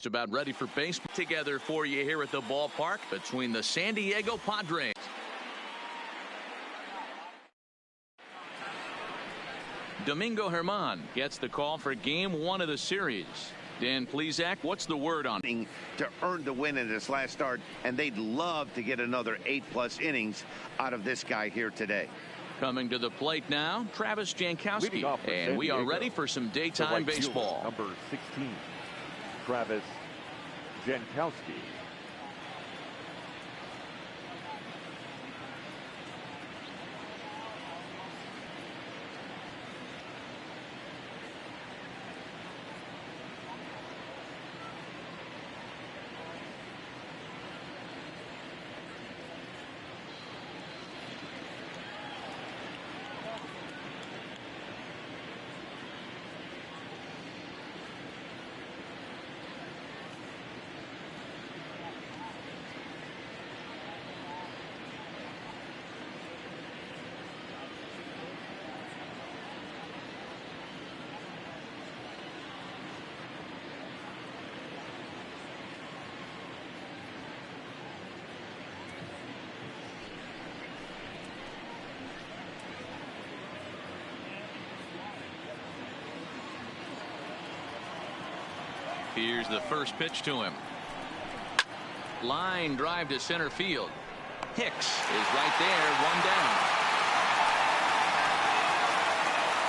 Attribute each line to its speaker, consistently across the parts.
Speaker 1: It's about ready for baseball together for you here at the ballpark between the San Diego Padres. Domingo Germán gets the call for game 1 of the series. Dan Plesac, what's the word on
Speaker 2: to earn the win in this last start, and they'd love to get another 8+ innings out of this guy here today.
Speaker 1: Coming to the plate now, Travis Jankowski, and we are ready for some daytime baseball.
Speaker 3: Number 16, Travis Jankowski.
Speaker 1: Here's the first pitch to him. Line drive to center field. Hicks is right there, 1 down.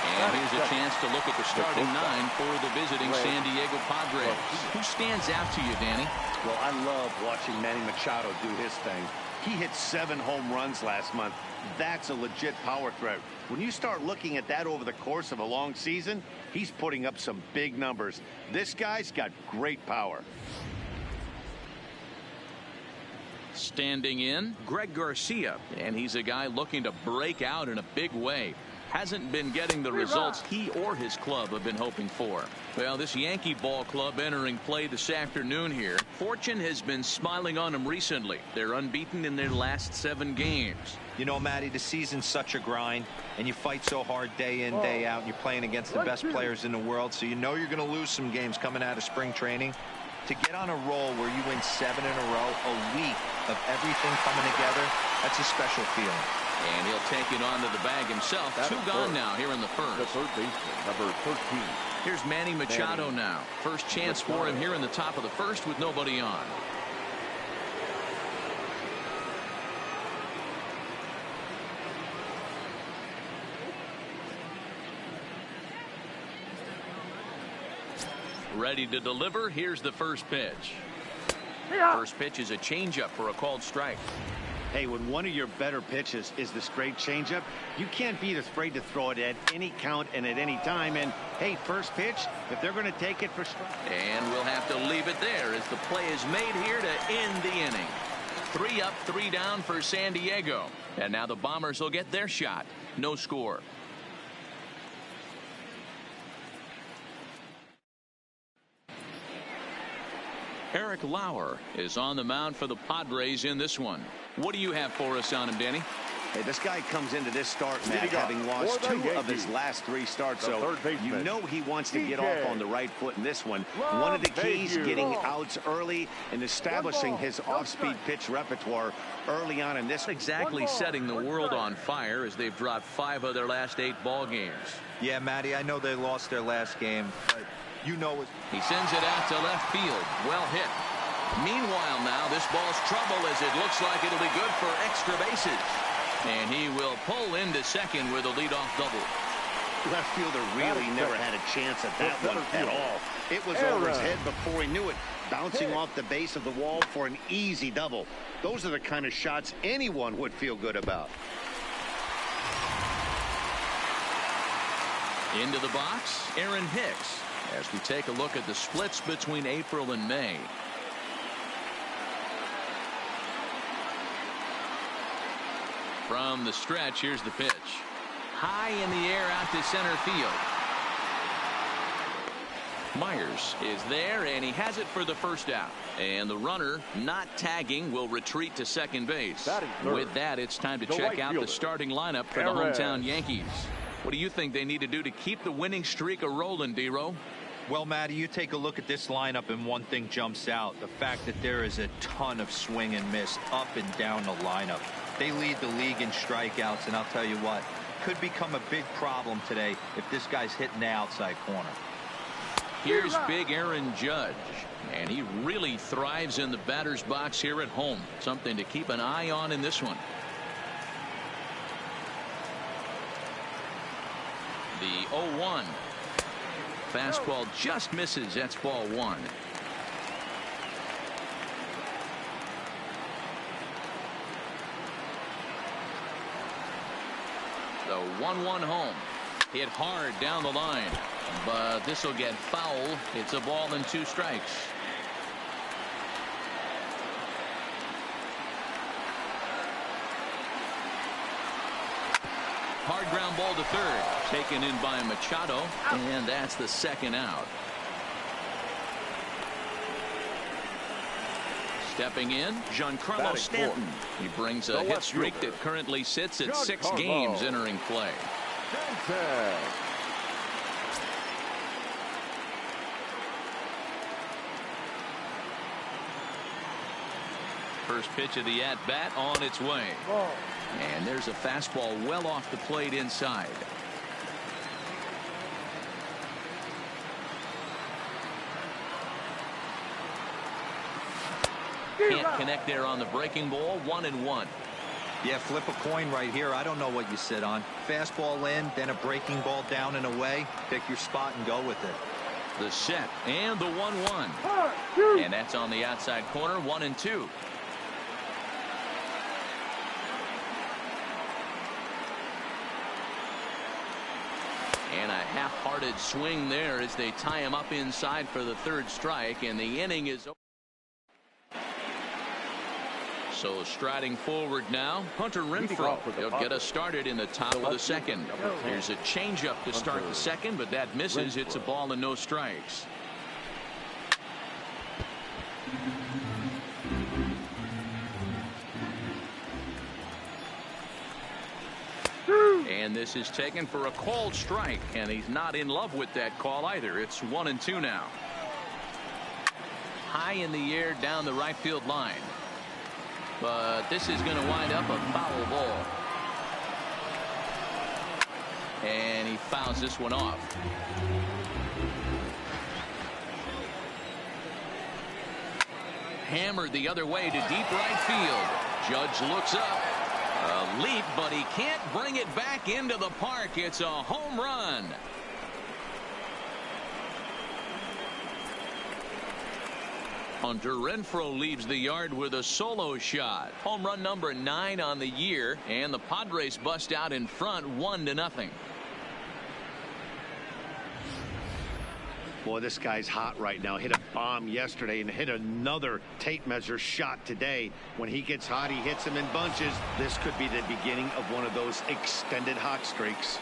Speaker 1: And here's a chance to look at the starting 9 for the visiting San Diego Padres. Who stands out to you, Danny?
Speaker 2: Well, I love watching Manny Machado do his thing. He hit 7 home runs last month. That's a legit power threat. When you start looking at that over the course of a long season, he's putting up some big numbers. This guy's got great power.
Speaker 1: Standing in, Greg Garcia, and he's a guy looking to break out in a big way. Hasn't been getting the results he or his club have been hoping for. Well, this Yankee ball club entering play this afternoon here. Fortune has been smiling on them recently. They're unbeaten in their last 7 games.
Speaker 4: You know, Matty, the season's such a grind, and you fight so hard day in, day out, and you're playing against the best players in the world, so you know you're going to lose some games coming out of spring training. To get on a roll where you win 7 in a row, a week of everything coming together, that's a special feeling.
Speaker 1: And he'll take it onto the bag himself. 2 gone now here in the first.
Speaker 3: The third baseman, number 13.
Speaker 1: Here's Manny Machado now. First chance for him here in the top of the first with nobody on. Ready to deliver. Here's the first pitch. First pitch is a changeup for a called strike.
Speaker 2: Hey, when one of your better pitches is the straight changeup, you can't be afraid to throw it at any count and at any time. And, hey, first pitch, if they're going to take it for strike.
Speaker 1: And we'll have to leave it there as the play is made here to end the inning. 3 up, 3 down for San Diego. And now the Bombers will get their shot. No score. Eric Lauer is on the mound for the Padres in this one. What do you have for us on him, Danny?
Speaker 2: Hey, this guy comes into this start, Matt, having lost 2 of his last 3 starts, so you know he wants to get off on the right foot in this one. One of the keys, getting outs early and establishing his off-speed pitch repertoire early on in this.
Speaker 1: Exactly setting the world on fire as they've dropped 5 of their last 8 ball games.
Speaker 4: Yeah, Matty, I know they lost their last game, but you know it.
Speaker 1: He sends it out to left field. Well hit. Meanwhile now, this ball's trouble as it looks like it'll be good for extra bases. And he will pull into second with a leadoff double.
Speaker 2: Left fielder really never had a chance at that one at all. It was over his head before he knew it, bouncing off the base of the wall for an easy double. Those are the kind of shots anyone would feel good about.
Speaker 1: Into the box, Aaron Hicks, as we take a look at the splits between April and May. From the stretch, here's the pitch. High in the air out to center field. Myers is there, and he has it for the first out. And the runner, not tagging, will retreat to second base. With that, it's time to check out the starting lineup for the hometown Yankees. What do you think they need to do to keep the winning streak a-rolling, D-Row?
Speaker 4: Well, Matty, you take a look at this lineup and one thing jumps out. The fact that there is a ton of swing and miss up and down the lineup. They lead the league in strikeouts, and I'll tell you what, could become a big problem today if this guy's hitting the outside corner.
Speaker 1: Here's big Aaron Judge, and he really thrives in the batter's box here at home. Something to keep an eye on in this one. The 0-1. Fastball just misses. That's ball one. The 1-1 home. Hit hard down the line, but this will get foul. It's a ball and 2 strikes. Hard ground ball to third, taken in by Machado, and that's the second out. Stepping in, Giancarlo Stanton. He brings a hit streak that currently sits at 6 games entering play. First pitch of the at-bat on its way. And there's a fastball well off the plate inside. Can't connect there on the breaking ball. 1-1.
Speaker 4: Yeah, flip a coin right here. I don't know what you sit on. Fastball in, then a breaking ball down and away. Pick your spot and go with it.
Speaker 1: The set and the 1-1. And that's on the outside corner. 1-2. And a half-hearted swing there as they tie him up inside for the 3rd strike, and the inning is over. So striding forward now, Hunter Renfroe. He'll get us started in the top of the 2nd. Here's a changeup to start the 2nd, but that misses. It's a ball and no strikes. And this is taken for a called strike, and he's not in love with that call either. It's 1-2 now. High in the air down the right field line. But this is going to wind up a foul ball. And he fouls this one off. Hammered the other way to deep right field. Judge looks up. A leap, but he can't bring it back into the park. It's a home run. Hunter Renfroe leaves the yard with a solo shot. Home run number 9 on the year, and the Padres bust out in front 1-0.
Speaker 2: Boy, this guy's hot right now. Hit a bomb yesterday and hit another tape measure shot today. When he gets hot, he hits them in bunches. This could be the beginning of one of those extended hot streaks.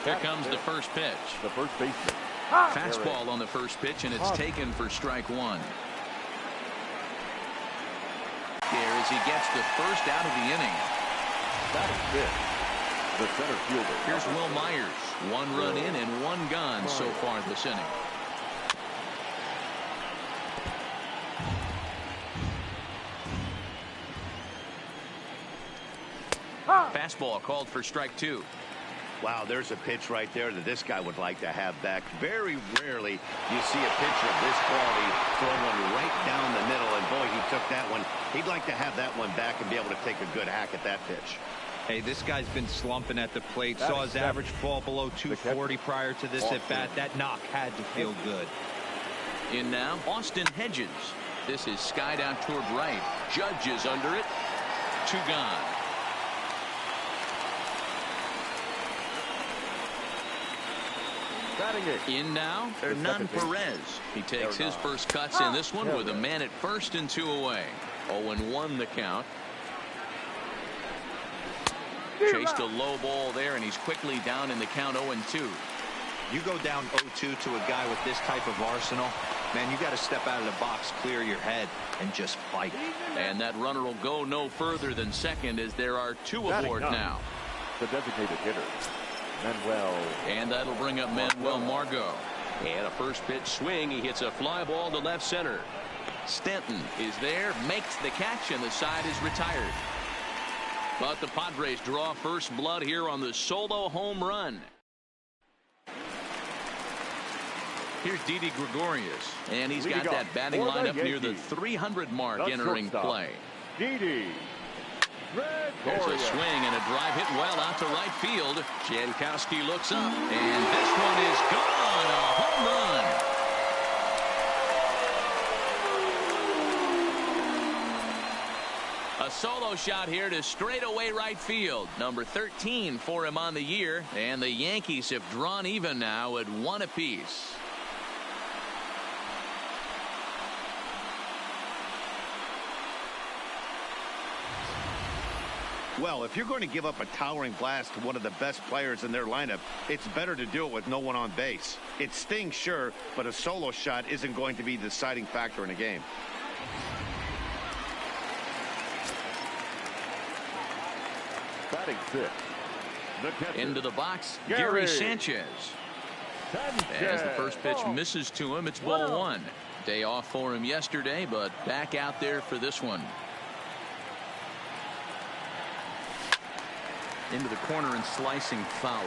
Speaker 1: Here comes the first pitch.
Speaker 3: The first baseman.
Speaker 1: Fastball on the first pitch, and it's taken for strike 1. Here as he gets the first out of the inning.
Speaker 3: That is it. The center fielder.
Speaker 1: Here's Will Myers. 1 run in and 1 gone so far this inning. Fastball called for strike 2.
Speaker 2: Wow, there's a pitch right there that this guy would like to have back. Very rarely you see a pitcher of this quality throw one right down the middle, and boy, he took that one. He'd like to have that one back and be able to take a good hack at that pitch.
Speaker 4: Hey, this guy's been slumping at the plate. Saw his average fall below 240 prior to this at bat. That knock had to feel good.
Speaker 1: In now, Austin Hedges. This is skied out toward right. Judge is under it. 2 gone. In now, Hernan Perez. He takes his first cuts in this one with a man at first and 2 away. 0-1 the count. Chased a low ball there, and he's quickly down in the count 0-2.
Speaker 4: You go down 0-2 to a guy with this type of arsenal, man, you got to step out of the box, clear your head, and just fight.
Speaker 1: And that runner will go no further than second as there are 2 aboard now.
Speaker 3: The designated hitter, Manuel.
Speaker 1: And that'll bring up Manuel Margot.
Speaker 5: And a first pitch swing. He hits a fly ball to left center.
Speaker 1: Stanton is there, makes the catch, and the side is retired. But the Padres draw first blood here on the solo home run. Here's Didi Gregorius, and he's got that batting lineup near the 300 mark entering play.
Speaker 3: Didi.
Speaker 1: There's a swing and a drive hit well out to right field. Jankowski looks up, and this one is gone. A home run. A solo shot here to straightaway right field. Number 13 for him on the year, and the Yankees have drawn even now at 1 apiece.
Speaker 2: Well, if you're going to give up a towering blast to one of the best players in their lineup, it's better to do it with no one on base. It stings, sure, but a solo shot isn't going to be the deciding factor in a game.
Speaker 3: Batting fifth.
Speaker 1: Into the box, Gary Sanchez. As the first pitch misses to him, it's ball 1. Day off for him yesterday, but back out there for this one. Into the corner and slicing foul.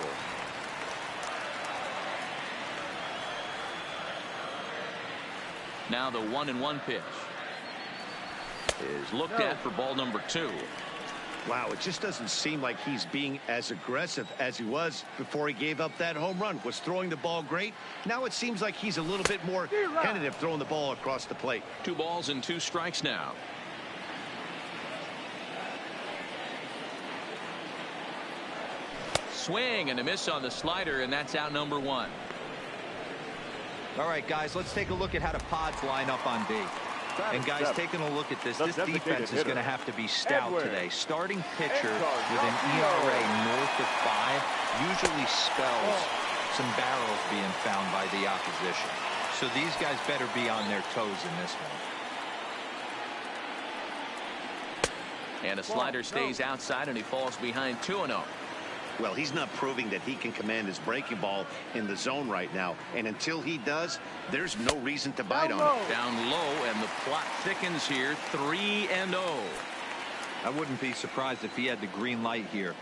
Speaker 1: Now the 1-1 pitch is looked at for ball number 2.
Speaker 2: Wow, it just doesn't seem like he's being as aggressive as he was before he gave up that home run. Was throwing the ball great. Now it seems like he's a little bit more tentative throwing the ball across the plate.
Speaker 1: 2 balls and 2 strikes now. Swing and a miss on the slider, and that's out number 1.
Speaker 4: All right, guys, let's take a look at how the Pods line up on D. And guys, taking a look at this defense is going to have to be stout today. Starting pitcher with an ERA north of 5 usually spells some barrels being found by the opposition. So these guys better be on their toes in this one.
Speaker 1: And a slider stays outside, and he falls behind 2-0.
Speaker 2: Well, he's not proving that he can command his breaking ball in the zone right now. And until he does, there's no reason to bite on it.
Speaker 1: Down low, and the plot thickens here, 3-0.
Speaker 4: I wouldn't be surprised if he had the green light here.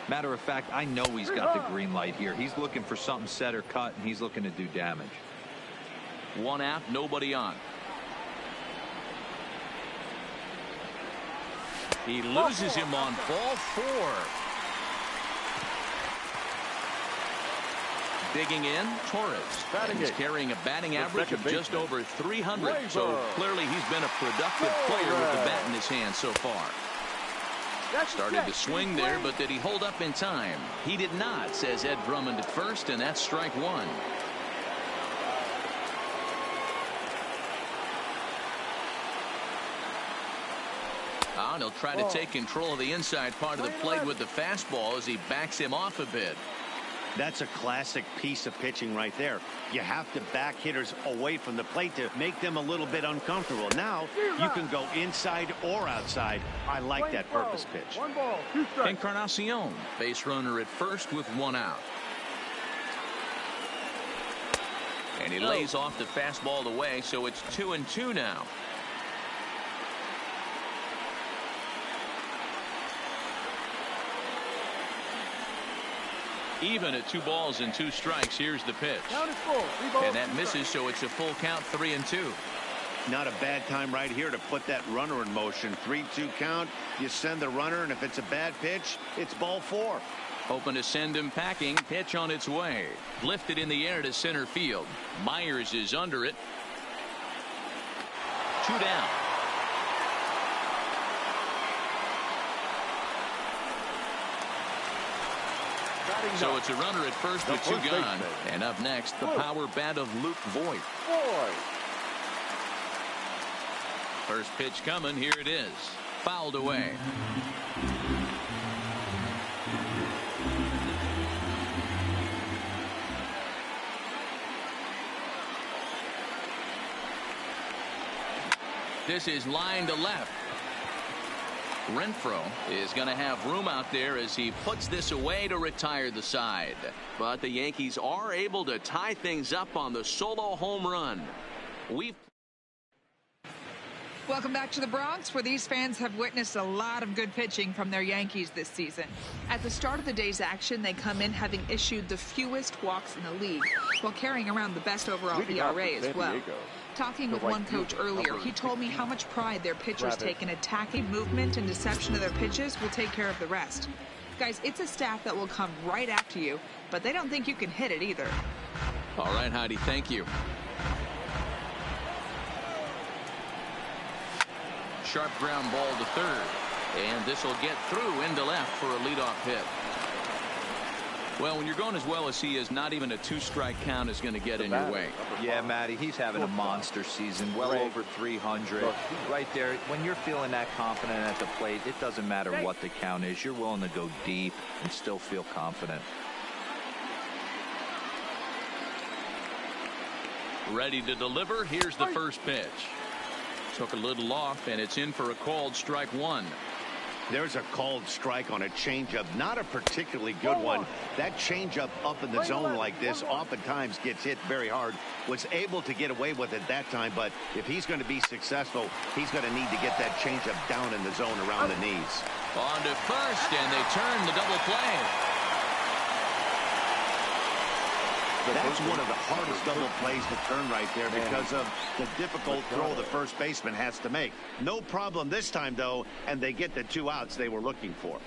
Speaker 4: Matter of fact, I know he's got the green light here. He's looking for something set or cut, and he's looking to do damage.
Speaker 1: 1 out, nobody on. He loses him on ball 4. Digging in, Torres. He's carrying a batting average of just over 300. So clearly he's been a productive player with the bat in his hand so far. Started to swing there, but did he hold up in time? He did not, says Ed Drummond at first, and that's strike 1. And he'll try to take control of the inside part of the plate with the fastball as he backs him off a bit.
Speaker 2: That's a classic piece of pitching right there. You have to back hitters away from the plate to make them a little bit uncomfortable. Now you can go inside or outside. I like that purpose pitch.
Speaker 3: 1 ball, 2 strikes.
Speaker 1: Encarnacion, base runner at first with 1 out. And he lays off the fastball away, so it's 2-2 now. Even at 2 balls and 2 strikes. Here's the pitch. And that misses, so it's a full count, 3-2.
Speaker 2: Not a bad time right here to put that runner in motion. 3-2 count. You send the runner, and if it's a bad pitch, it's ball 4.
Speaker 1: Hoping to send him packing. Pitch on its way. Lifted in the air to center field. Myers is under it. 2 down. So it's a runner at first with 2 gone. And up next, the power bat of Luke Voigt. First pitch coming. Here it is. Fouled away. This is line to left. Renfroe is going to have room out there as he puts this away to retire the side. But the Yankees are able to tie things up on the solo home run.
Speaker 6: Welcome back to the Bronx, where these fans have witnessed a lot of good pitching from their Yankees this season. At the start of the day's action, they come in having issued the fewest walks in the league, while carrying around the best overall ERA as well. Talking with one coach earlier, he told me how much pride their pitchers take in attacking. Movement and deception of their pitches will take care of the rest. Guys, it's a staff that will come right after you, but they don't think you can hit it either.
Speaker 1: All right, Heidi, thank you. Sharp ground ball to third, and this will get through into left for a leadoff hit. Well, when you're going as well as he is, not even a 2-strike count is going to get in your way.
Speaker 4: Yeah, Matty, he's having a monster season, well over 300. Right there, when you're feeling that confident at the plate, it doesn't matter what the count is. You're willing to go deep and still feel confident.
Speaker 1: Ready to deliver. Here's the first pitch. Took a little off, and it's in for a called strike one.
Speaker 2: There's a called strike on a changeup, not a particularly good one. That changeup up in the zone like this oftentimes gets hit very hard. Was able to get away with it that time, but if he's going to be successful, he's going to need to get that changeup down in the zone around the knees.
Speaker 1: On to first, and they turn the double play.
Speaker 2: That's one of the hardest double plays to turn right there because of the difficult throw the first baseman has to make. No problem this time, though, and they get the 2 outs they were looking for.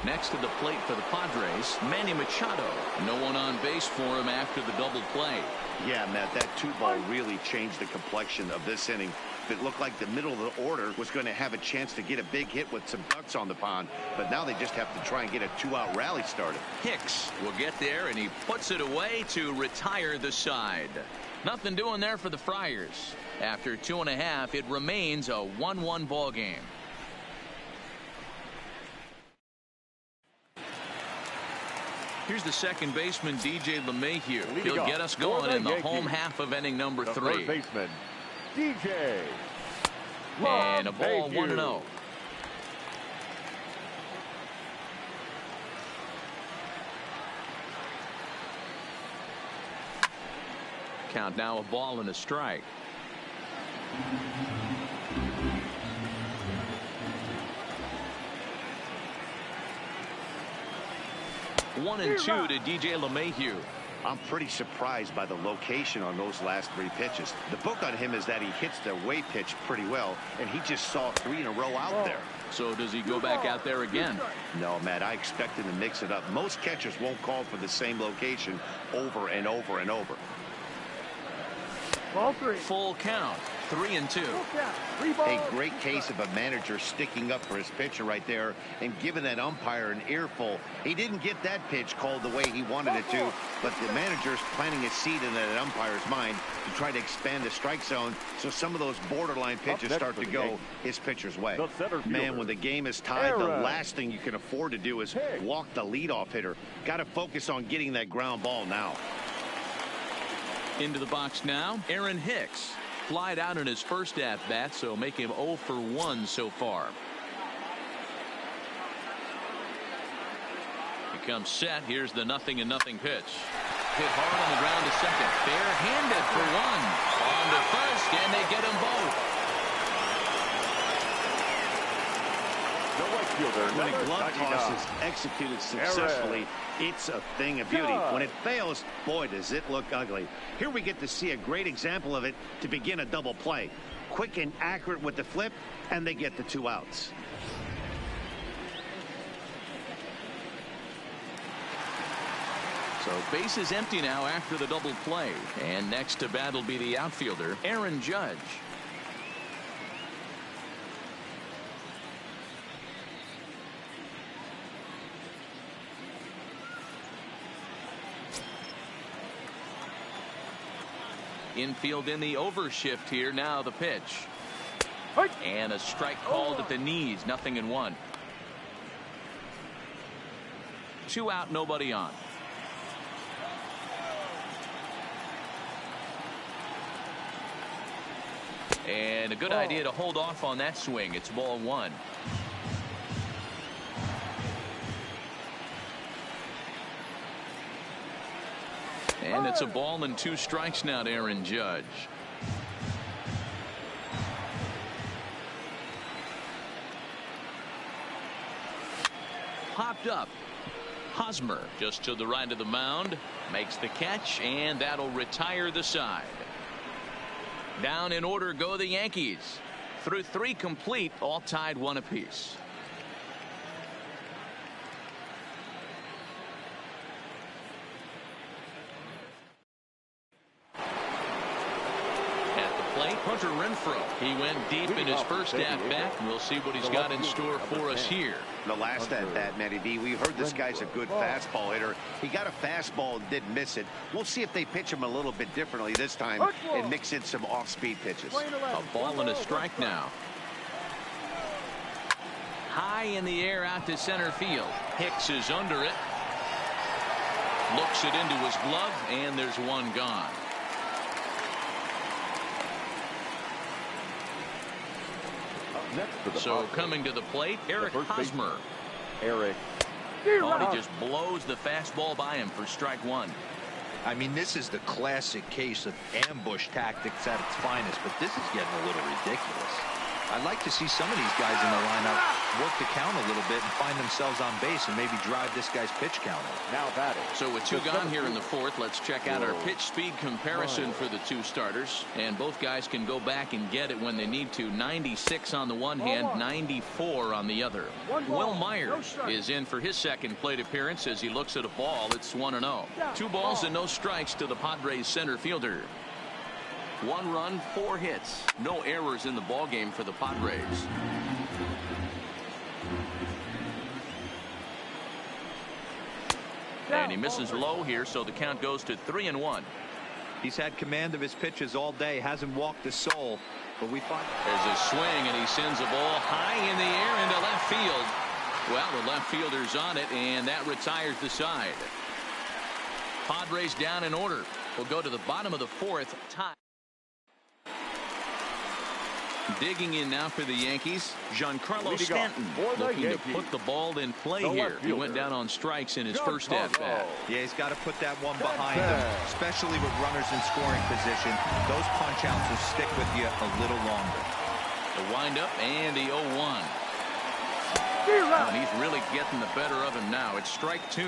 Speaker 1: Next to the plate for the Padres, Manny Machado. No one on base for him after the double play.
Speaker 2: Yeah, Matt, that 2-ball really changed the complexion of this inning. It looked like the middle of the order was going to have a chance to get a big hit with some ducks on the pond, but now they just have to try and get a 2-out rally started.
Speaker 1: Hicks will get there, and he puts it away to retire the side. Nothing doing there for the Friars. After 2.5, it remains a 1-1 ball game. Here's the second baseman, DJ LeMahieu. He'll get us going in the home half of inning number 3.
Speaker 3: Third baseman, DJ.
Speaker 1: And a ball 1-0. Count now, a ball and a strike. One and two to DJ LeMahieu.
Speaker 2: I'm pretty surprised by the location on those last 3 pitches. The book on him is that he hits the away pitch pretty well, and he just saw 3 in a row out there.
Speaker 1: So does he go back out there again?
Speaker 2: No, Matt, I expect him to mix it up. Most catchers won't call for the same location over and over and over.
Speaker 3: Ball 3.
Speaker 1: Full count, 3-2.
Speaker 2: A great case of a manager sticking up for his pitcher right there and giving that umpire an earful. He didn't get that pitch called the way he wanted it to, but the manager's planting a seed in that umpire's mind to try to expand the strike zone so some of those borderline pitches start to go his pitcher's way. Man, when the game is tied, the last thing you can afford to do is walk the leadoff hitter. Got to focus on getting that ground ball now.
Speaker 1: Into the box now, Aaron Hicks. Flied out in his first at-bat, so make him 0 for 1 so far. He comes set. Here's the 0-0 pitch. Hit hard on the ground to second. Bare-handed for 1. On to first, and they get them both.
Speaker 2: When a glove toss is executed successfully, it's a thing of beauty. When it fails, boy, does it look ugly. Here we get to see a great example of it to begin a double play. Quick and accurate with the flip, and they get the 2 outs.
Speaker 1: So base is empty now after the double play. And next to bat will be the outfielder, Aaron Judge. Infield in the overshift here. Now the pitch. And a strike called at the knees. 0-1. 2 out, nobody on. And a good idea to hold off on that swing. It's ball one. And it's a ball and 2 strikes now to Aaron Judge. Popped up. Hosmer just to the right of the mound. Makes the catch, and that'll retire the side. Down in order go the Yankees. Through 3 complete, all tied 1 apiece. Hunter Renfroe. He went deep in his first at-bat. We'll see what he's got in store for us here.
Speaker 2: The last at-bat, Matty D, we heard this guy's a good fastball hitter. He got a fastball and didn't miss it. We'll see if they pitch him a little bit differently this time and mix in some off-speed pitches.
Speaker 1: A ball and a strike now. High in the air out to center field. Hicks is under it. Looks it into his glove, and there's one gone. So coming to the plate, Eric Hosmer.
Speaker 3: Eric.
Speaker 1: Oh, he just blows the fastball by him for strike 1.
Speaker 4: I mean, this is the classic case of ambush tactics at its finest, but this is getting a little ridiculous. I'd like to see some of these guys in the lineup work the count a little bit and find themselves on base and maybe drive this guy's pitch counter.
Speaker 3: Now batting.
Speaker 1: So with 2 gone here in the 4th, let's check out our pitch speed comparison for the 2 starters. And both guys can go back and get it when they need to. 96 on the one hand, 94 on the other. Will Myers is in for his second plate appearance as he looks at a ball. It's 1-0. 2 balls and no strikes to the Padres center fielder. 1 run, 4 hits. No errors in the ballgame for the Padres. And he misses low here, so the count goes to 3-1.
Speaker 4: He's had command of his pitches all day, hasn't walked a soul, but we find
Speaker 1: there's a swing, and he sends a ball high in the air into left field. Well, the left fielder's on it, and that retires the side. Padres down in order. We'll go to the bottom of the 4th. Tie. Digging in now for the Yankees, Giancarlo Stanton looking to put the ball in play here. He went down on strikes in his first at-bat.
Speaker 4: Yeah, he's got to put that one behind him, especially with runners in scoring position. Those punch-outs will stick with you a little longer.
Speaker 1: The windup and the 0-1. Oh, he's really getting the better of him now. It's strike 2.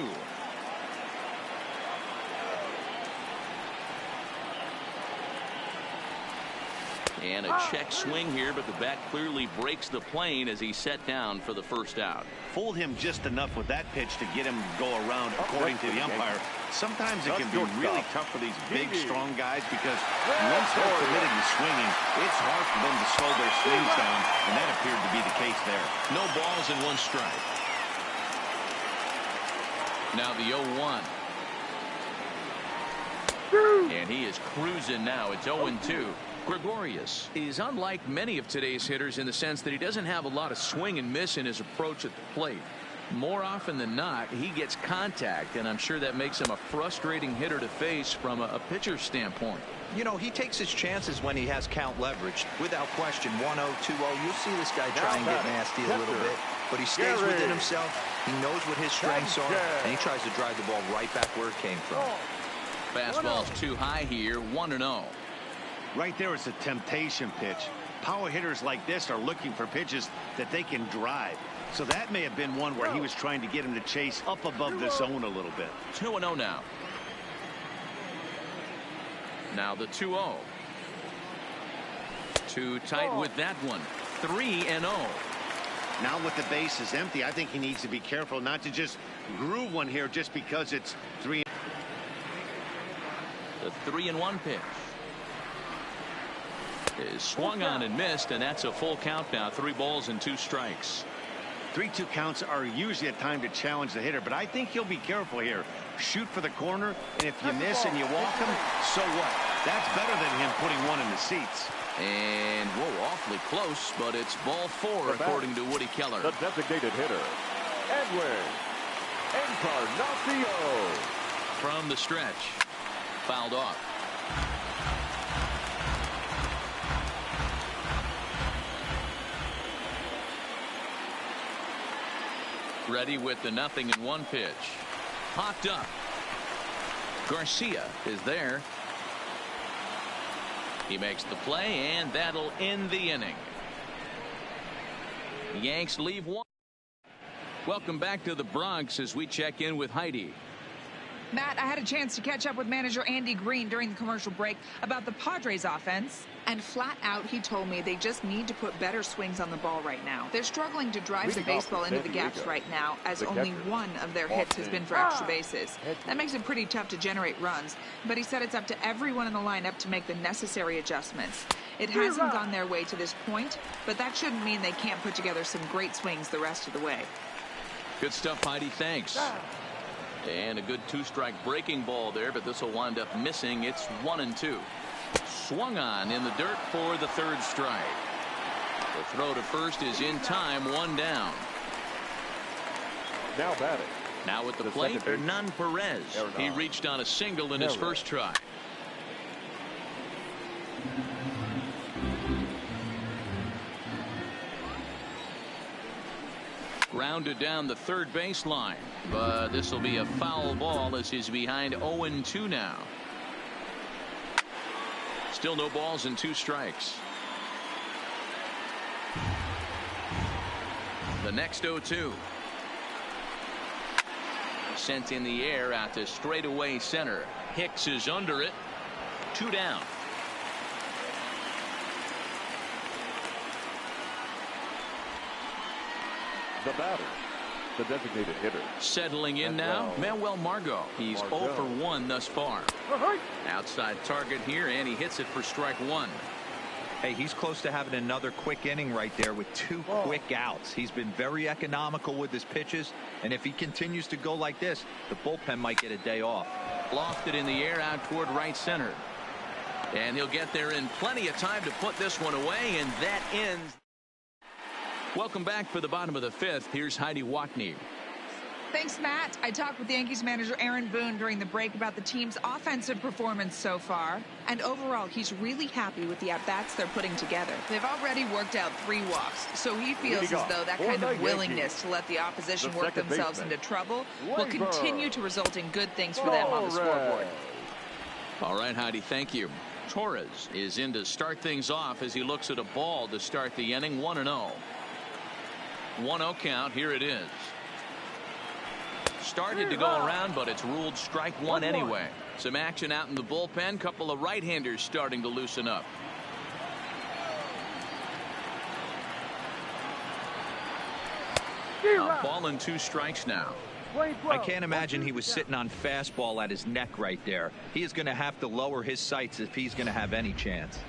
Speaker 1: And a check swing here, but the bat clearly breaks the plane as he's set down for the first out.
Speaker 2: Fooled him just enough with that pitch to get him to go around, according to the umpire. Sometimes it can be really tough for these big, strong guys because once they're committed to swinging, it's hard for them to slow their swings down, and that appeared to be the case there.
Speaker 1: No balls and 1 strike. Now the 0-1. And he is cruising now. It's 0-2. Gregorius is unlike many of today's hitters in the sense that he doesn't have a lot of swing and miss in his approach at the plate. More often than not, he gets contact, and I'm sure that makes him a frustrating hitter to face from a pitcher's standpoint.
Speaker 4: You know, he takes his chances when he has count leverage. Without question, 1-0, 2-0, you'll see this guy try and get nasty a little bit. But he stays within himself. He knows what his strengths are, and he tries to drive the ball right back where it came from.
Speaker 1: Fastball's too high here, 1-0.
Speaker 2: Right there is a temptation pitch. Power hitters like this are looking for pitches that they can drive. So that may have been one where he was trying to get him to chase up above the zone a little bit.
Speaker 1: 2-0 now. Now the 2-0. Too tight with that one. 3-0.
Speaker 2: Now with the bases empty, I think he needs to be careful not to just groove one here just because it's 3.
Speaker 1: The 3-1 pitch is swung on and missed, and that's a full count now. 3 balls and 2 strikes.
Speaker 2: 3-2 counts are usually a time to challenge the hitter, but I think he'll be careful here. Shoot for the corner, and if you miss and you walk him, so what? That's better than him putting one in the seats.
Speaker 1: And whoa, awfully close, but it's ball 4 according to Woody Keller.
Speaker 3: The designated hitter, Edwin Encarnacion.
Speaker 1: From the stretch, fouled off. Ready with the 0-1 pitch. Popped up. Garcia is there. He makes the play, and that'll end the inning. The Yanks leave one. Welcome back to the Bronx as we check in with Heidi.
Speaker 6: Matt, I had a chance to catch up with manager Andy Green during the commercial break about the Padres offense. And flat out, he told me they just need to put better swings on the ball right now. They're struggling to drive the baseball into the gaps right now, as only one of their hits has been for extra bases. That makes it pretty tough to generate runs. But he said it's up to everyone in the lineup to make the necessary adjustments. It hasn't gone their way to this point, but that shouldn't mean they can't put together some great swings the rest of the way.
Speaker 1: Good stuff, Heidi. Thanks. And a good two-strike breaking ball there, but this will wind up missing. It's 1-2. Swung on in the dirt for the third strike. The throw to first is in time, one down.
Speaker 3: Now batting.
Speaker 1: Now at the plate, Hernan Perez. He reached on a single in his first try. Grounded down the third baseline, but this will be a foul ball as he's behind 0-2 now. Still no balls and 2 strikes. The next 0-2. Sent in the air out to straightaway center. Hicks is under it. 2 down.
Speaker 3: The batter, the designated hitter.
Speaker 1: Settling in now, Manuel Margot. He's 0 for 1 thus far. Outside target here, and he hits it for strike 1.
Speaker 4: Hey, he's close to having another quick inning right there with 2 quick outs. He's been very economical with his pitches, and if he continues to go like this, the bullpen might get a day off.
Speaker 1: Lofted in the air out toward right center. And he'll get there in plenty of time to put this one away, and that ends. Welcome back for the bottom of the 5th. Here's Heidi Watney.
Speaker 6: Thanks, Matt. I talked with Yankees manager Aaron Boone during the break about the team's offensive performance so far. And overall, he's really happy with the at-bats they're putting together. They've already worked out 3 walks, so he feels as though that kind of willingness to let the opposition work themselves into trouble will continue to result in good things for them on the scoreboard.
Speaker 1: All right, Heidi, thank you. Torres is in to start things off as he looks at a ball to start the inning. 1-0. 1-0 count. Here it is. Started to go around, but it's ruled strike 1 anyway. Some action out in the bullpen. Couple of right-handers starting to loosen up. A ball and 2 strikes now.
Speaker 4: I can't imagine he was sitting on fastball at his neck right there. He is going to have to lower his sights if he's going to have any chance.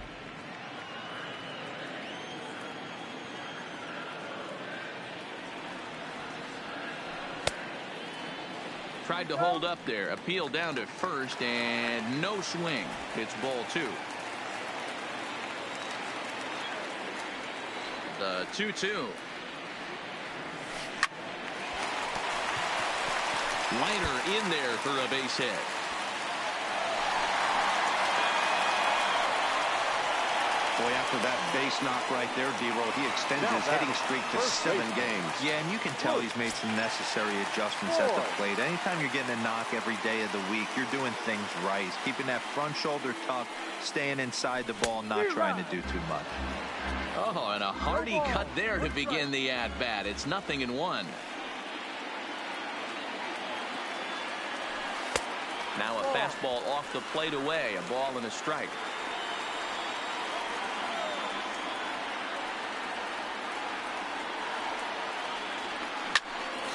Speaker 1: Tried to hold up there. Appeal down to first, and no swing. It's ball 2. The 2-2. Liner in there for a base hit.
Speaker 2: Boy, after that base knock right there, D-Roll, he extends his hitting streak to 7 games.
Speaker 4: Yeah, and you can tell he's made some necessary adjustments at the plate. Anytime you're getting a knock every day of the week, you're doing things right. He's keeping that front shoulder tucked, staying inside the ball, not trying to do too much.
Speaker 1: Oh, and a hearty cut there to begin the at-bat. It's 0-1. Now a fastball off the plate away. A ball and a strike.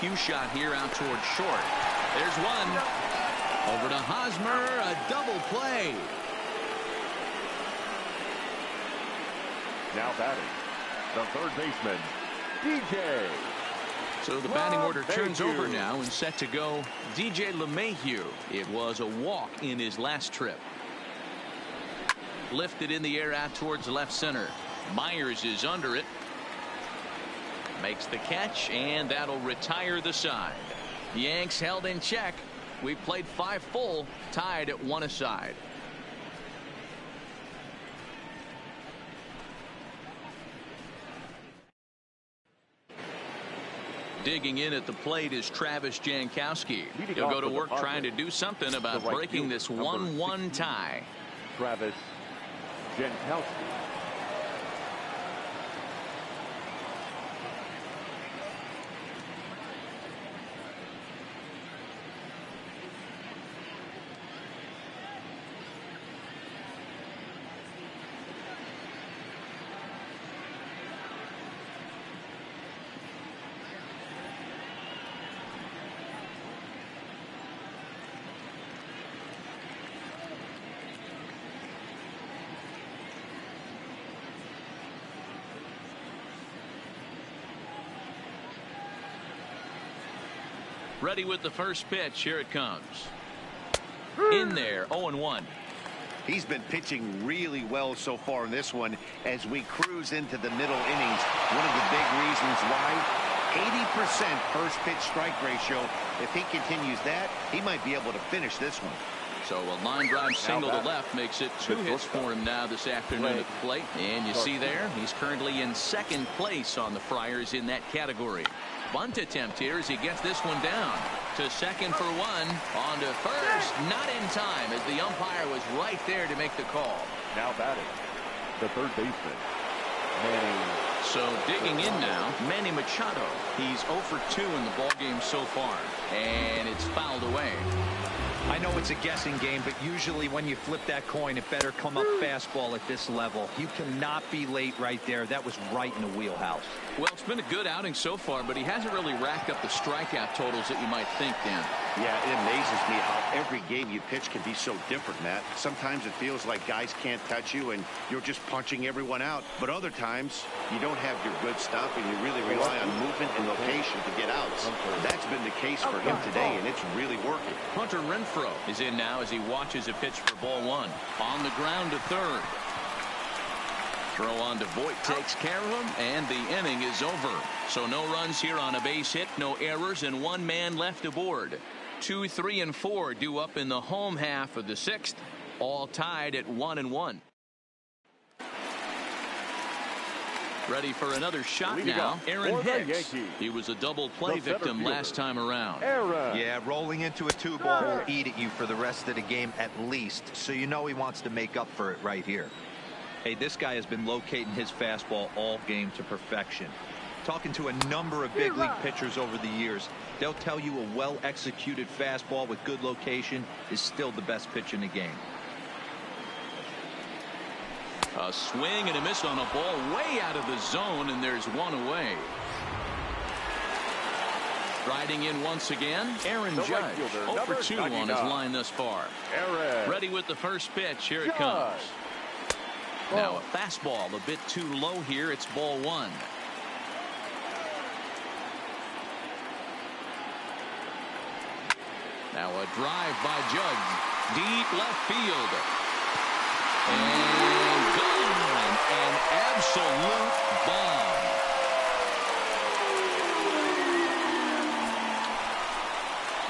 Speaker 1: Cue shot here out toward short. There's one. Over to Hosmer. A double play.
Speaker 3: Now batting, the third baseman, DJ.
Speaker 1: So the batting order turns over now and set to go DJ LeMahieu. It was a walk in his last trip. Lifted in the air out towards left center. Myers is under it. Makes the catch, and that'll retire the side. Yanks held in check. We played 5 full, tied at 1 aside. Digging in at the plate is Travis Jankowski. He'll go to work trying to do something about breaking this 1-1 tie.
Speaker 3: Travis Jankowski.
Speaker 1: Ready with the first pitch. Here it comes. In there, 0-1.
Speaker 2: He's been pitching really well so far in this one as we cruise into the middle innings. One of the big reasons why, 80% first pitch strike ratio. If he continues that, he might be able to finish this one.
Speaker 1: So a line drive single to left makes it 2 hits for him now this afternoon at the plate. And you see there, he's currently in second place on the Friars in that category. Bunt attempt here as he gets this one down to second for one. On to first, not in time as the umpire was right there to make the call.
Speaker 3: Now batting, the third baseman, Manny.
Speaker 1: So digging in now, Manny Machado. He's 0 for 2 in the ballgame so far, and it's fouled away.
Speaker 4: I know it's a guessing game, but usually when you flip that coin, it better come up fastball at this level. You cannot be late right there. That was right in the wheelhouse.
Speaker 1: Well, it's been a good outing so far, but he hasn't really racked up the strikeout totals that you might think, Dan.
Speaker 2: Yeah, it amazes me how every game you pitch can be so different, Matt. Sometimes it feels like guys can't touch you and you're just punching everyone out. But other times, you don't have your good stuff and you really rely on movement and location to get outs. That's been the case for him today, and it's really working.
Speaker 1: Hunter Renfroe is in now as he watches a pitch for ball one. On the ground to third. Throw on to Voit takes care of him, and the inning is over. So no runs here on a base hit, no errors, and one man left aboard. 2, 3, and 4 due up in the home half of the sixth, all tied at 1-1. Ready for another shot now, Aaron Hicks. He was a double play victim last time around.
Speaker 4: Yeah, rolling into a 2-ball will eat at you for the rest of the game at least, so you know he wants to make up for it right here. Hey, this guy has been locating his fastball all game to perfection. Talking to a number of big league pitchers over the years, they'll tell you a well-executed fastball with good location is still the best pitch in the game.
Speaker 1: A swing and a miss on a ball way out of the zone, and there's one away. Striding in once again, Aaron Judge. 0 for 2 on his line thus far. Ready with the first pitch. Here it comes. Now a fastball a bit too low here. It's ball one. Now a drive by Judge. Deep left field. And gone. An absolute bomb.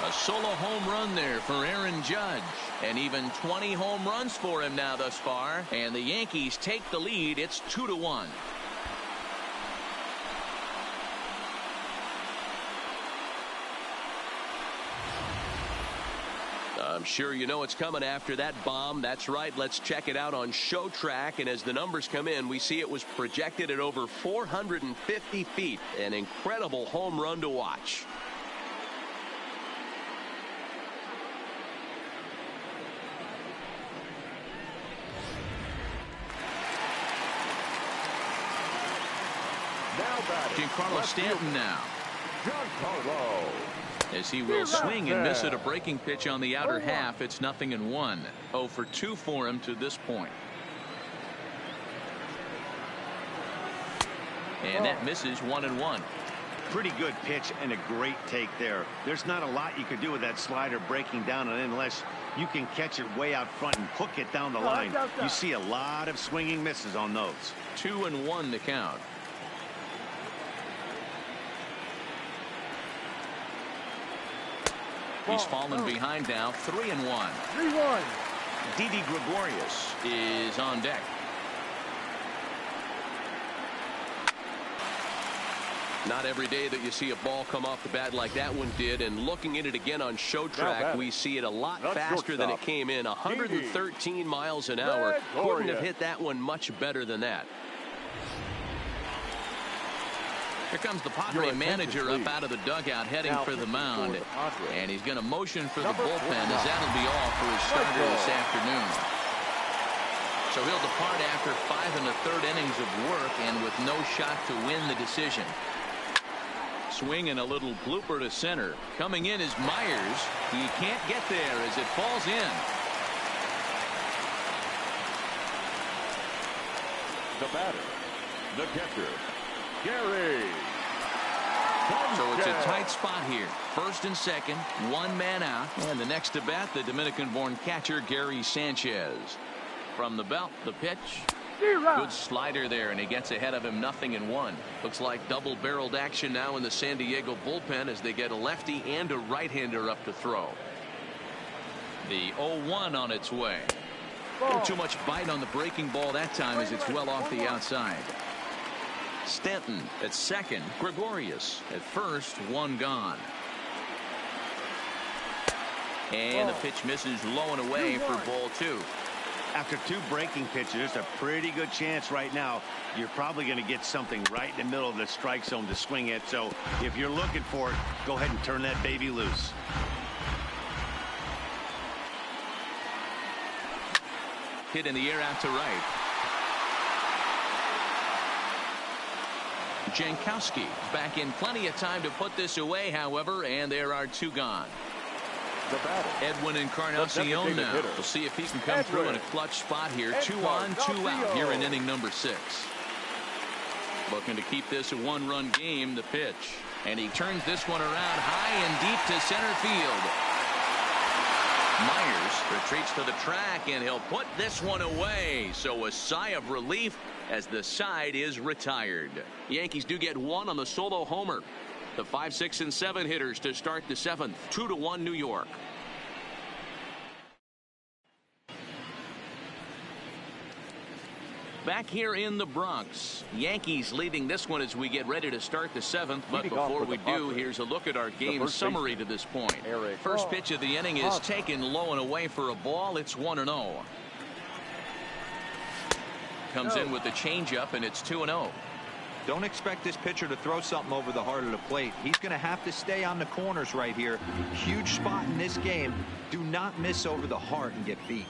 Speaker 1: A solo home run there for Aaron Judge. And even 20 home runs for him now thus far. And the Yankees take the lead. It's 2-1.
Speaker 5: I'm sure you know it's coming after that bomb. That's right. Let's check it out on Show Track. And as the numbers come in, we see it was projected at over 450 feet. An incredible home run to watch.
Speaker 1: Giancarlo Stanton now. As he will swing and miss at a breaking pitch on the outer half. It's 0-1. 0 for 2 for him to this point. And that misses 1-1.
Speaker 2: Pretty good pitch and a great take there. There's not a lot you could do with that slider breaking down and unless you can catch it way out front and hook it down the line. You see a lot of swinging misses on those.
Speaker 1: 2-1 to count. He's fallen behind now, 3-1.
Speaker 3: 3-1.
Speaker 1: Didi Gregorius is on deck.
Speaker 5: Not every day that you see a ball come off the bat like that one did, and looking at it again on show track, we see it a lot faster than it came in. 113 miles an hour. Couldn't have hit that one much better than that.
Speaker 1: Here comes the Padre manager up out of the dugout heading for the mound. And he's going to motion for the bullpen, as that'll be all for his starter this afternoon. So he'll depart after 5 1/3 innings of work and with no shot to win the decision. Swing and a little blooper to center. Coming in is Myers. He can't get there as it falls in.
Speaker 3: The batter, the catcher, Gary.
Speaker 1: So it's a tight spot here. First and second, one man out. And the next to bat, the Dominican-born catcher, Gary Sanchez. From the belt, the pitch. Good slider there, and he gets ahead of him, 0-1. Looks like double-barreled action now in the San Diego bullpen as they get a lefty and a right-hander up to throw. The 0-1 on its way. Not too much bite on the breaking ball that time as it's well off the outside. Stanton at second. Gregorius at first. One gone. And the pitch misses low and away for ball 2.
Speaker 2: After 2 breaking pitches, there's a pretty good chance right now you're probably going to get something right in the middle of the strike zone to swing at. So if you're looking for it, go ahead and turn that baby loose.
Speaker 1: Hit in the air out to right. Jankowski back in plenty of time to put this away, however, and there are 2 gone.
Speaker 3: The batter,
Speaker 1: Edwin Encarnacion now. We'll see if he can come through in a clutch spot here. 2 on, 2 out here in inning number 6. Looking to keep this a 1-run game. The pitch, and he turns this one around high and deep to center field. Myers retreats to the track, and he'll put this one away. So a sigh of relief as the side is retired. Yankees do get 1 on the solo homer. The 5, 6, and 7 hitters to start the 7th. 2-1 New York. Back here in the Bronx, Yankees leading this one as we get ready to start the 7th. But before we do, here's a look at our game summary to this point. First pitch of the inning is taken low and away for a ball. It's 1-0. Comes in with the changeup, and it's 2-0.
Speaker 4: Don't expect this pitcher to throw something over the heart of the plate. He's going to have to stay on the corners right here. Huge spot in this game. Do not miss over the heart and get beat.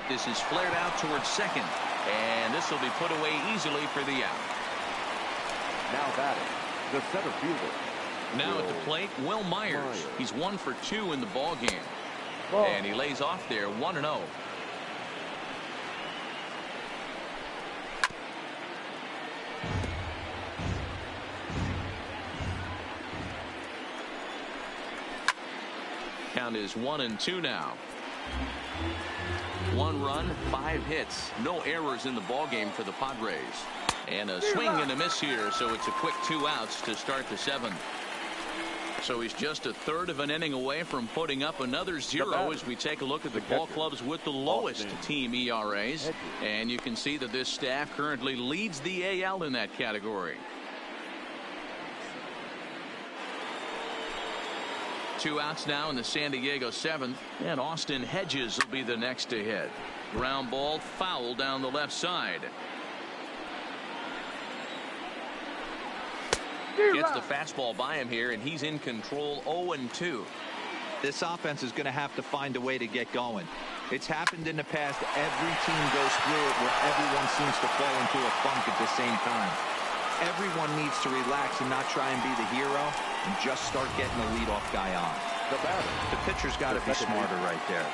Speaker 1: This is flared out towards second, and this will be put away easily for the out.
Speaker 3: Now batting, the center fielder.
Speaker 1: Now at the plate, Will Myers. He's 1 for 2 in the ball game. And he lays off there, 1-0. Count is 1-2 now. 1 run, 5 hits, no errors in the ball game for the Padres. And a swing and a miss here, so it's a quick 2 outs to start the 7th. So he's just a third of an inning away from putting up another 0 as we take a look at the ball clubs with the lowest team ERAs. And you can see that this staff currently leads the AL in that category. 2 outs now in the San Diego 7th, and Austin Hedges will be the next to hit. Ground ball foul down the left side. Gets the fastball by him here, and he's in control. 0-2.
Speaker 4: This offense is going to have to find a way to get going. It's happened in the past. Every team goes through it where everyone seems to fall into a funk at the same time. Everyone needs to relax and not try and be the hero and just start getting the leadoff guy on. The pitcher's got to be smarter right there.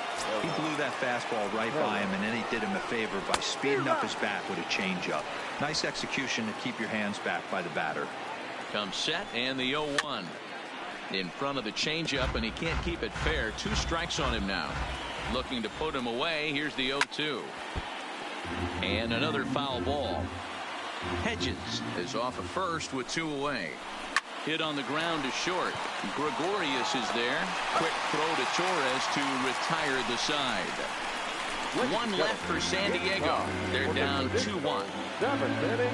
Speaker 4: He blew that fastball right by him, and then he did him a favor by speeding up his bat with a changeup. Nice execution to keep your hands back by the batter.
Speaker 1: Comes set, and the 0-1 in front of the changeup, and he can't keep it fair. 2 strikes on him now. Looking to put him away. Here's the 0-2. And another foul ball. Hedges is off of first with 2 away. Hit on the ground to short. Gregorius is there. Quick throw to Torres to retire the side. 1 left for San Diego. They're down 2-1.
Speaker 3: 7th inning,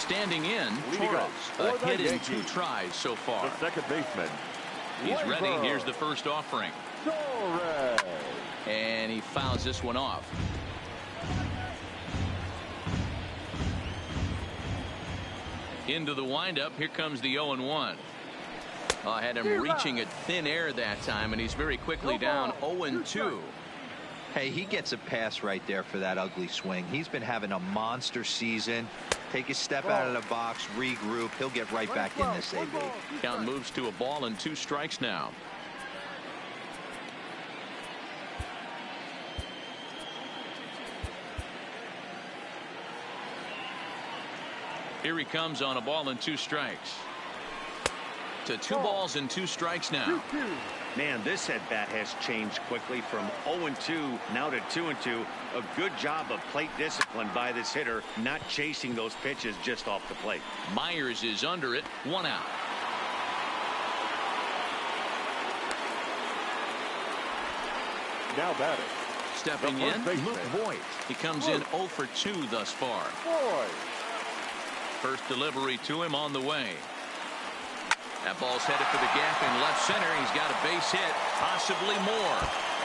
Speaker 1: Standing in, Torres, a hit in 2 tries so far.
Speaker 3: The second baseman.
Speaker 1: He's ready. Here's the first offering. And he fouls this one off. Into the windup. Here comes the 0-1. I had him reaching at thin air that time, and he's very quickly down 0-2.
Speaker 4: Hey, he gets a pass right there for that ugly swing. He's been having a monster season. Take a step out of the box, regroup. He'll get right back in this AB.
Speaker 1: Count moves to a ball and 2 strikes now. Here he comes on a ball and 2 strikes. To 2 balls and 2 strikes now.
Speaker 2: Man, this at-bat has changed quickly from 0-2 now to 2-2. A good job of plate discipline by this hitter, not chasing those pitches just off the plate.
Speaker 1: Myers is under it. 1 out.
Speaker 3: Now batting.
Speaker 1: Stepping in, Luke Voigt. He comes in 0 for 2 thus far. First delivery to him on the way. That ball's headed for the gap in left center. He's got a base hit, possibly more.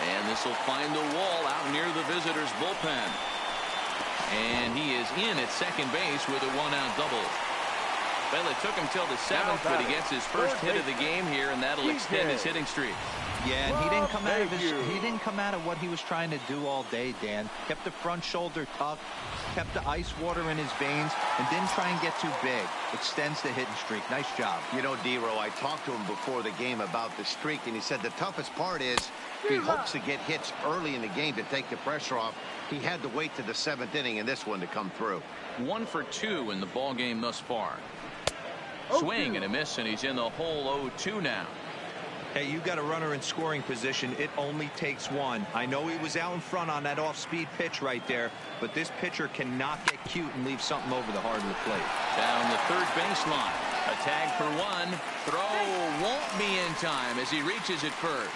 Speaker 1: And this will find the wall out near the visitors' bullpen. And he is in at second base with a 1-out double. Well, it took him till the 7th, but he gets his first hit of the game here, and that'll extend his hitting streak.
Speaker 4: Yeah, and he didn't come out of what he was trying to do all day, Dan. Kept the front shoulder tucked, kept the ice water in his veins, and didn't try and get too big. Extends the hitting streak. Nice job.
Speaker 2: You know, D-Row, I talked to him before the game about the streak, and he said the toughest part is he hopes to get hits early in the game to take the pressure off. He had to wait to the 7th inning in this one to come through.
Speaker 1: 1 for 2 in the ball game thus far. Swing and a miss, and he's in the hole 0-2 now.
Speaker 4: Hey, you got a runner in scoring position. It only takes 1. I know he was out in front on that off-speed pitch right there, but this pitcher cannot get cute and leave something over the heart of the plate.
Speaker 1: Down the third baseline. A tag for 1. Throw won't be in time as he reaches it first.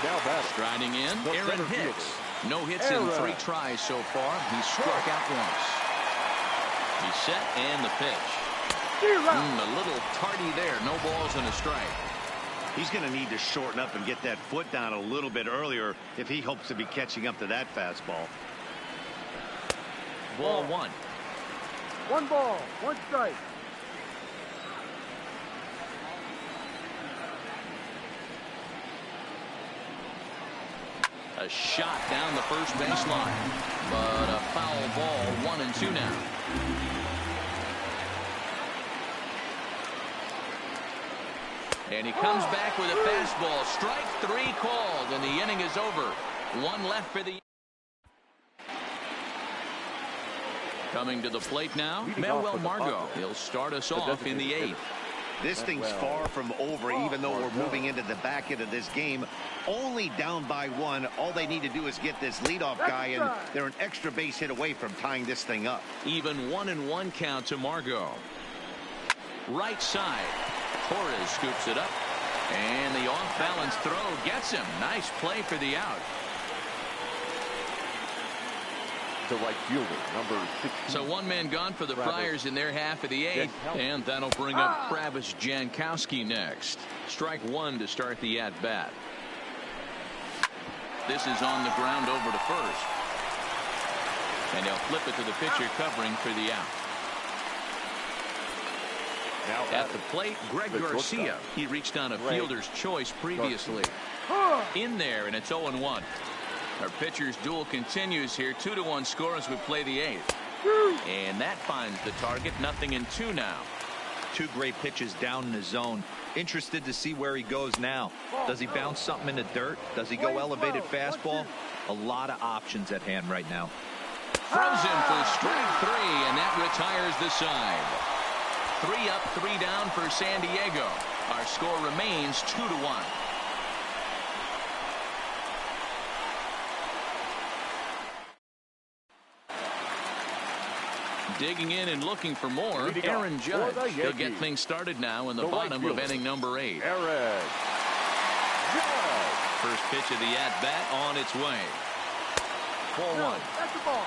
Speaker 3: Now batting.
Speaker 1: Striding in, Aaron Hicks. No hits in 3 tries so far. He struck out once. He's set and the pitch. A little tardy there. No balls and a strike.
Speaker 2: He's going to need to shorten up and get that foot down a little bit earlier if he hopes to be catching up to that fastball.
Speaker 1: Ball 1.
Speaker 3: 1 ball, 1 strike.
Speaker 1: A shot down the first baseline, but a foul ball. 1-2 now. And he comes back with a fastball. Strike 3 called, and the inning is over. 1 left for the. Coming to the plate now, Manuel Margot. He'll start us off in the 8th.
Speaker 2: This thing's far from over, even though we're moving into the back end of this game. Only down by 1. All they need to do is get this leadoff guy, and they're an extra base hit away from tying this thing up.
Speaker 1: Even 1-1 count to Margot. Right side. Torres scoops it up, and the off-balance throw gets him. Nice play for the out.
Speaker 3: The right fielder, number 16.
Speaker 1: So 1 man gone for the Friars in their half of the 8th, and that'll bring up Travis Jankowski next. Strike 1 to start the at-bat. This is on the ground over to first, and he'll flip it to the pitcher covering for the out. At the plate, Greg Garcia. He reached on a fielder's choice previously. In there, and it's 0-1. Our pitcher's duel continues here. 2-1 score as we play the 8th. And that finds the target. 0-2 now.
Speaker 4: 2 great pitches down in the zone. Interested to see where he goes now. Does he bounce something in the dirt? Does he go elevated fastball? A lot of options at hand right now.
Speaker 1: Frozen for strike 3, and that retires the side. 3 up, 3 down for San Diego. Our score remains 2-1. Digging in and looking for more, Aaron Judge. He'll get things started now in the bottom of inning number 8.
Speaker 3: Aaron Judge.
Speaker 1: First pitch of the at-bat on its way.
Speaker 3: 4-1. That's the ball.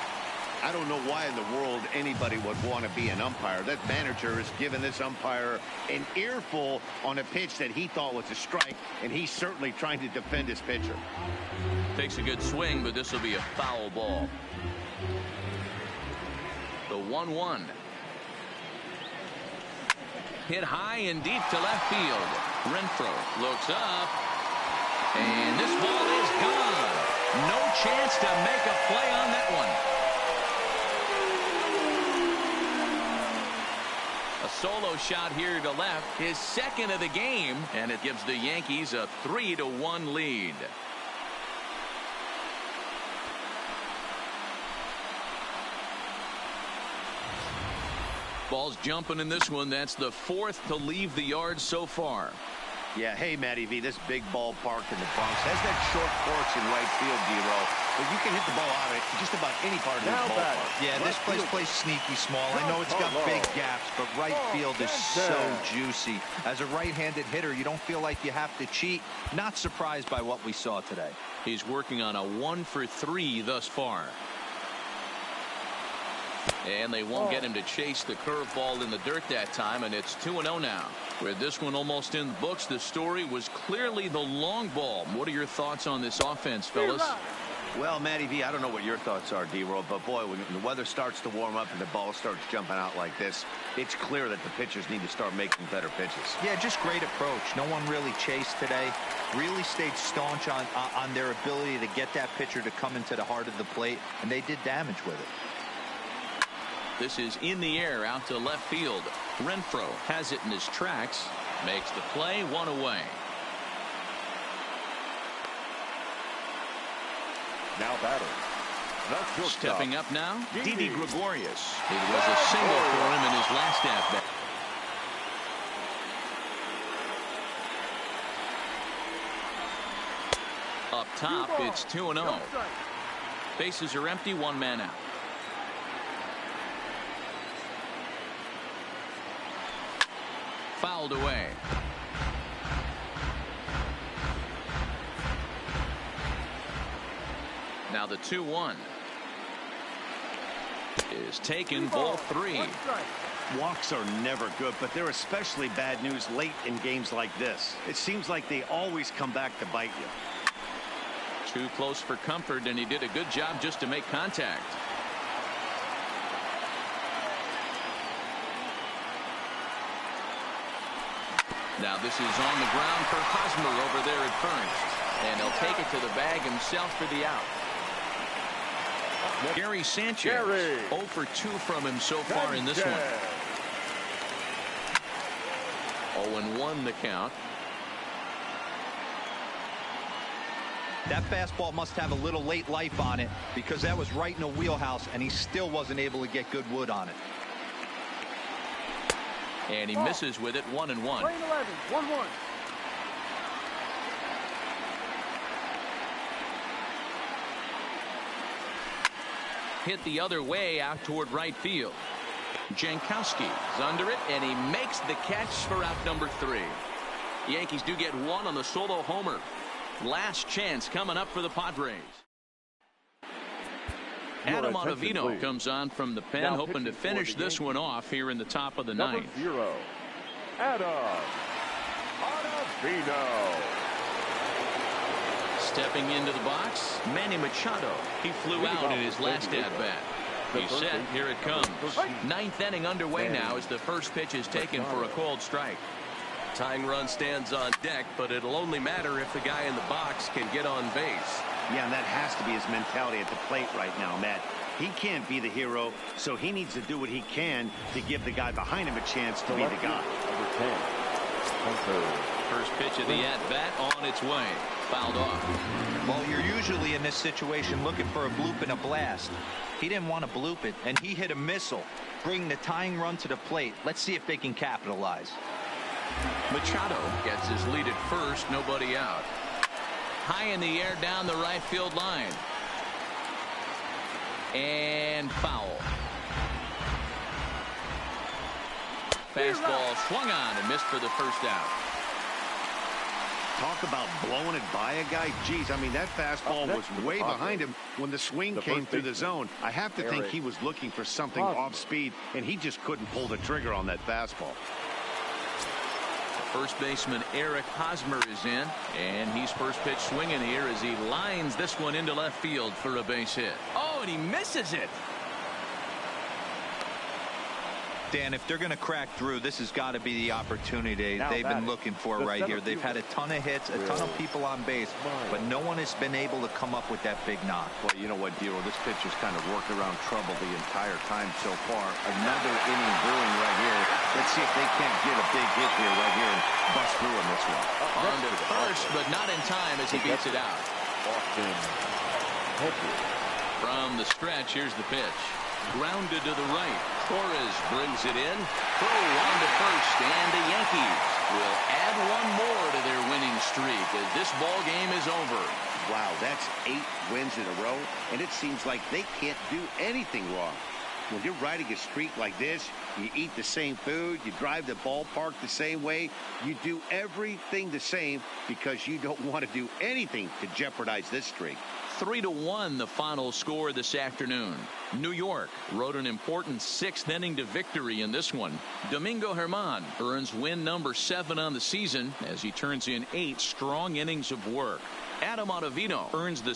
Speaker 2: I don't know why in the world anybody would want to be an umpire. That manager has given this umpire an earful on a pitch that he thought was a strike, and he's certainly trying to defend his pitcher.
Speaker 1: Takes a good swing, but this will be a foul ball. The 1-1. Hit high and deep to left field. Renfroe looks up, and this ball is gone. No chance to make a play on that one. A solo shot here to left, his second of the game, and it gives the Yankees a 3-1 lead. Ball's jumping in this one. That's the fourth to leave the yard so far.
Speaker 2: Yeah, hey, Matty V, this big ballpark in the Bronx has that short porch in right field, D-Row, but you can hit the ball out of it just about any part of the ballpark.
Speaker 4: Yeah, this place plays sneaky small. I know it's got big gaps, but right field is so juicy. As a right-handed hitter, you don't feel like you have to cheat. Not surprised by what we saw today.
Speaker 1: He's working on a 1-for-3 thus far. And they won't get him to chase the curveball in the dirt that time, and it's 2-0 now. With this one almost in the books, the story was clearly the long ball. What are your thoughts on this offense, fellas?
Speaker 2: Well, Matty V, I don't know what your thoughts are, D-Roll, but boy, when the weather starts to warm up and the ball starts jumping out like this, it's clear that the pitchers need to start making better pitches.
Speaker 4: Yeah, just great approach. No one really chased today. Really stayed staunch on their ability to get that pitcher to come into the heart of the plate, and they did damage with it.
Speaker 1: This is in the air out to left field. Renfroe has it in his tracks. Makes the play, one away.
Speaker 3: Now batting.
Speaker 1: Stepping up now, Didi Gregorius. It was a single for him in his last at-bat. Up top, it's 2-0. Bases are empty, one man out. Fouled away. Now the 2-1 is taken, ball 3.
Speaker 2: Walks are never good, but they're especially bad news late in games like this. It seems like they always come back to bite you.
Speaker 1: Too close for comfort, and he did a good job just to make contact. Now this is on the ground for Hosmer over there at first, and he'll take it to the bag himself for the out. Gary Sanchez, 0 for 2 from him so far in this one. 0-1 the count.
Speaker 4: That fastball must have a little late life on it, because that was right in the wheelhouse, and he still wasn't able to get good wood on it.
Speaker 1: And he misses with it, 1-1.
Speaker 3: 1-1.
Speaker 1: Hit the other way out toward right field. Jankowski's under it, and he makes the catch for out number 3. Yankees do get one on the solo homer. Last chance coming up for the Padres. Adam Ottavino comes on from the pen, hoping to finish this one off here in the top of the ninth.
Speaker 3: Number 0, Adam Ottavino.
Speaker 1: Stepping into the box, Manny Machado. He flew out in his last at-bat. He's set. Here it comes. Ninth inning underway now as the first pitch is taken for a called strike.
Speaker 5: Tying run stands on deck, but it'll only matter if the guy in the box can get on base.
Speaker 2: Yeah, and that has to be his mentality at the plate right now, Matt. He can't be the hero, so he needs to do what he can to give the guy behind him a chance to be the guy.
Speaker 3: Number 10.
Speaker 1: First pitch of the at-bat on its way. Fouled off.
Speaker 4: Well, you're usually in this situation looking for a bloop and a blast. He didn't want to bloop it, and he hit a missile, bringing the tying run to the plate. Let's see if they can capitalize.
Speaker 1: Machado gets his lead at first, nobody out. High in the air down the right field line. And foul. Fastball swung on and missed for the first out.
Speaker 2: talk about blowing it by a guy. Geez, I mean, that fastball was way behind him when the swing came through the zone. I have to think he was looking for something off speed, and he just couldn't pull the trigger on that fastball.
Speaker 1: First baseman Eric Hosmer is in, and he's first pitch swinging here as he lines this one into left field for a base hit. Oh, and he misses it.
Speaker 4: Dan, if they're going to crack through, this has got to be the opportunity they've been looking for right here. They've had a ton of hits, a ton of people on base, but no one has been able to come up with that big knock.
Speaker 2: Well, you know what, Dero, this pitcher's kind of worked around trouble the entire time so far. Another inning brewing right here. Let's see if they can't get a big hit here right here and bust through in this one.
Speaker 1: On to first, but not in time as he beats it out. From the stretch, here's the pitch. Grounded to the right. Torres brings it in. Throw on to first, and the Yankees will add one more to their winning streak as this ball game is over.
Speaker 2: Wow, that's 8 wins in a row, and it seems like they can't do anything wrong. When you're riding a streak like this, you eat the same food, you drive the ballpark the same way, you do everything the same because you don't want to do anything to jeopardize this streak.
Speaker 1: 3-1 the final score this afternoon. New York rode an important 6th inning to victory in this one. Domingo Germán earns win number 7 on the season as he turns in 8 strong innings of work. Adam Ottavino earns the